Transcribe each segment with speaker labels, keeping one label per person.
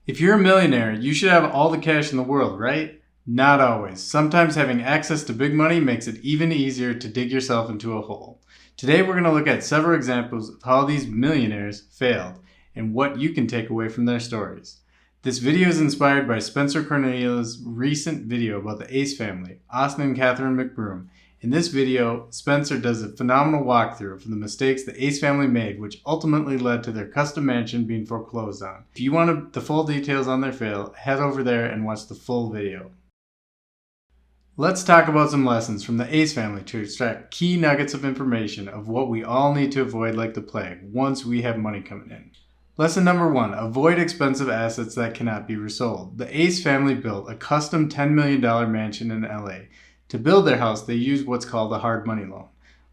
Speaker 1: If you're a millionaire, you should have all the cash in the world, right? Not always. Sometimes having access to big money makes it even easier to dig yourself into a hole. Today we're going to look at several examples of how these millionaires failed and what you can take away from their stories. This video is inspired by Spencer Cornelia's recent video about the Ace family, Austin and Catherine McBroom. In this video, Spencer does a phenomenal walkthrough of the mistakes the Ace family made, which ultimately led to their custom mansion being foreclosed on. If you want the full details on their fail, head over there and watch the full video. Let's talk about some lessons from the Ace family to extract key nuggets of information of what we all need to avoid like the plague once we have money coming in. Lesson number 1, avoid expensive assets that cannot be resold. The Ace family built a custom $10 million mansion in LA. To build their house, they use what's called a hard money loan.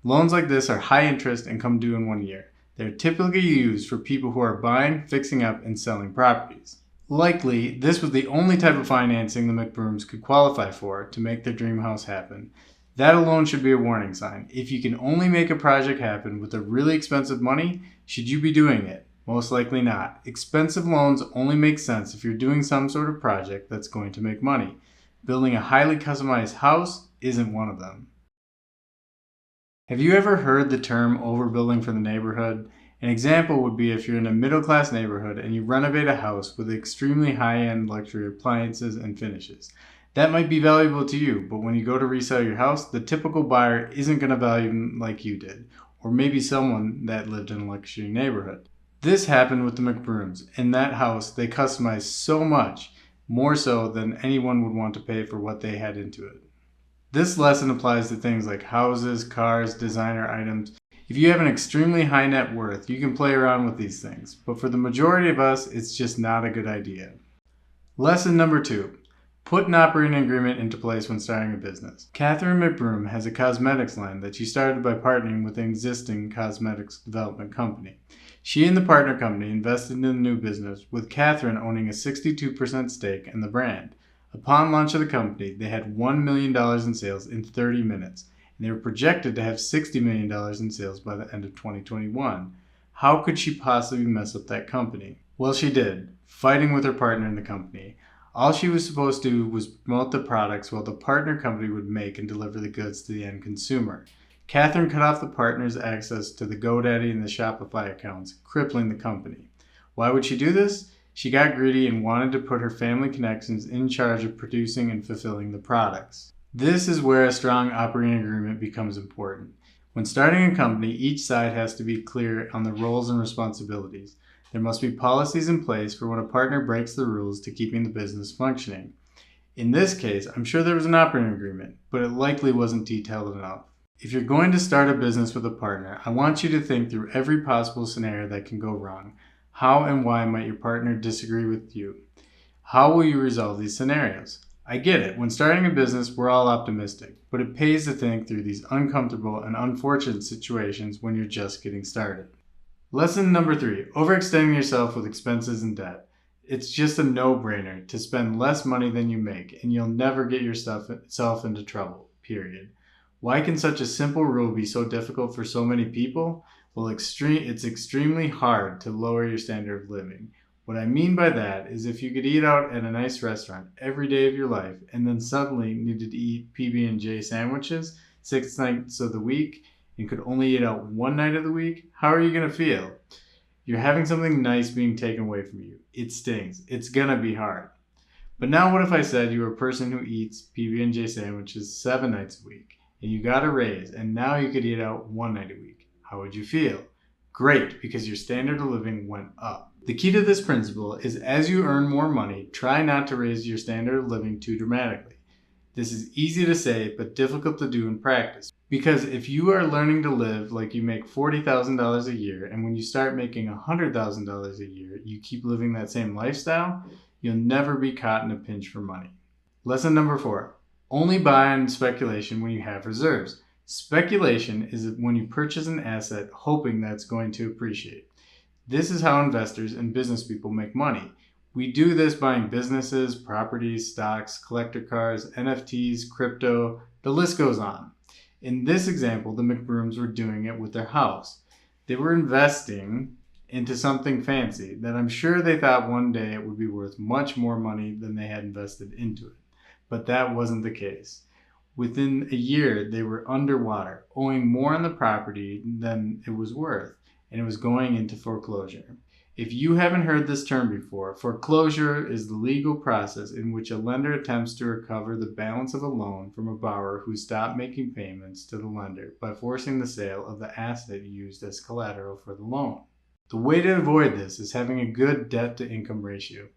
Speaker 1: Loans like this are high interest and come due in 1 year. They're typically used for people who are buying, fixing up, and selling properties. Likely, this was the only type of financing the McBrooms could qualify for to make their dream house happen. That alone should be a warning sign. If you can only make a project happen with a really expensive money, should you be doing it? Most likely not. Expensive loans only make sense if you're doing some sort of project that's going to make money. Building a highly customized house isn't one of them. Have you ever heard the term overbuilding for the neighborhood? An example would be if you're in a middle-class neighborhood and you renovate a house with extremely high-end luxury appliances and finishes. That might be valuable to you, but when you go to resell your house, the typical buyer isn't going to value them like you did, or maybe someone that lived in a luxury neighborhood. This happened with the McBrooms. In that house, they customized so much, more so than anyone would want to pay for what they had into it. This lesson applies to things like houses, cars, designer items. If you have an extremely high net worth, you can play around with these things, but for the majority of us, it's just not a good idea. Lesson number 2, put an operating agreement into place when starting a business. Catherine McBroom has a cosmetics line that she started by partnering with an existing cosmetics development company. She and the partner company invested in the new business, with Catherine owning a 62% stake in the brand. Upon launch of the company, they had $1 million in sales in 30 minutes, and they were projected to have $60 million in sales by the end of 2021. How could she possibly mess up that company? Well, she did, fighting with her partner in the company. All she was supposed to do was promote the products while the partner company would make and deliver the goods to the end consumer. Catherine cut off the partner's access to the GoDaddy and the Shopify accounts, crippling the company. Why would she do this? She got greedy and wanted to put her family connections in charge of producing and fulfilling the products. This is where a strong operating agreement becomes important. When starting a company, each side has to be clear on the roles and responsibilities. There must be policies in place for when a partner breaks the rules to keeping the business functioning. In this case, I'm sure there was an operating agreement, but it likely wasn't detailed enough. If you're going to start a business with a partner, I want you to think through every possible scenario that can go wrong. How and why might your partner disagree with you? How will you resolve these scenarios? I get it. When starting a business, we're all optimistic, but it pays to think through these uncomfortable and unfortunate situations when you're just getting started. Lesson number 3, overextending yourself with expenses and debt. It's just a no-brainer to spend less money than you make, and you'll never get yourself into trouble, period. Why can such a simple rule be so difficult for so many people? Well, it's extremely hard to lower your standard of living. What I mean by that is if you could eat out at a nice restaurant every day of your life and then suddenly needed to eat PB&J sandwiches 6 nights of the week and could only eat out 1 night of the week, how are you going to feel? You're having something nice being taken away from you. It stings. It's going to be hard. But now what if I said you were a person who eats PB&J sandwiches 7 nights a week and you got a raise and now you could eat out 1 night a week? How would you feel? Great, because your standard of living went up. The key to this principle is as you earn more money, try not to raise your standard of living too dramatically. This is easy to say, but difficult to do in practice. Because if you are learning to live like you make $40,000 a year, and when you start making $100,000 a year, you keep living that same lifestyle, you'll never be caught in a pinch for money. Lesson number 4, only buy on speculation when you have reserves. Speculation is when you purchase an asset hoping that it's going to appreciate. This is how investors and business people make money. We do this buying businesses, properties, stocks, collector cars, NFTs, crypto, the list goes on. In this example, the McBrooms were doing it with their house. They were investing into something fancy that I'm sure they thought one day it would be worth much more money than they had invested into it. But that wasn't the case. Within a year, they were underwater, owing more on the property than it was worth, and it was going into foreclosure. If you haven't heard this term before, foreclosure is the legal process in which a lender attempts to recover the balance of a loan from a borrower who stopped making payments to the lender by forcing the sale of the asset used as collateral for the loan. The way to avoid this is having a good debt-to-income ratio.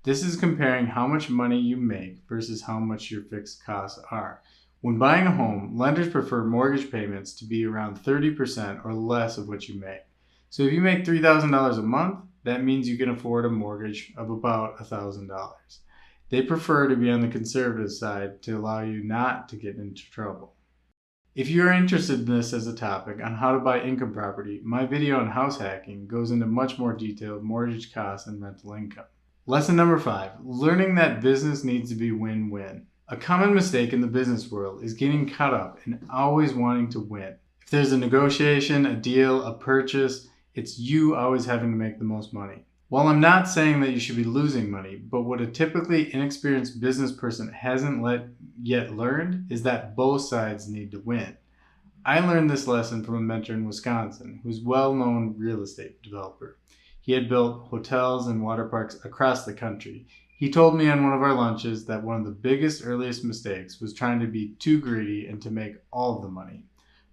Speaker 1: This is comparing how much money you make versus how much your fixed costs are. When buying a home, lenders prefer mortgage payments to be around 30% or less of what you make. So if you make $3,000 a month, that means you can afford a mortgage of about $1,000. They prefer to be on the conservative side to allow you not to get into trouble. If you are interested in this as a topic on how to buy income property, my video on house hacking goes into much more detail of mortgage costs and rental income. Lesson number 5, learning that business needs to be win-win. A common mistake in the business world is getting caught up in always wanting to win. If there's a negotiation, a deal, a purchase, it's you always having to make the most money. While I'm not saying that you should be losing money, but what a typically inexperienced business person hasn't yet learned is that both sides need to win. I learned this lesson from a mentor in Wisconsin who's a well-known real estate developer. He had built hotels and water parks across the country. He told me on one of our lunches that one of the biggest, earliest mistakes was trying to be too greedy and to make all of the money.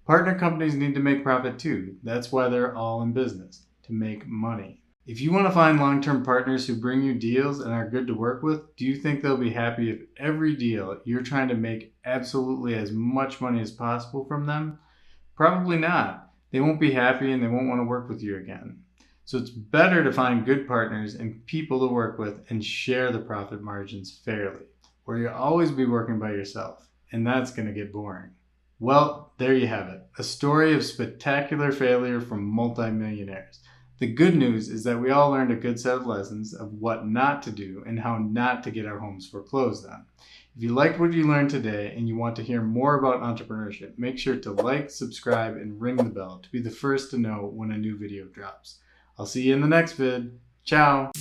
Speaker 1: Partner companies need to make profit too. That's why they're all in business, to make money. If you want to find long-term partners who bring you deals and are good to work with, do you think they'll be happy if every deal you're trying to make absolutely as much money as possible from them? Probably not. They won't be happy and they won't want to work with you again. So it's better to find good partners and people to work with and share the profit margins fairly, or you'll always be working by yourself, and that's going to get boring. Well, there you have it, a story of spectacular failure from multimillionaires. The good news is that we all learned a good set of lessons of what not to do and how not to get our homes foreclosed on. If you liked what you learned today and you want to hear more about entrepreneurship, make sure to like, subscribe, and ring the bell to be the first to know when a new video drops. I'll see you in the next vid. Ciao!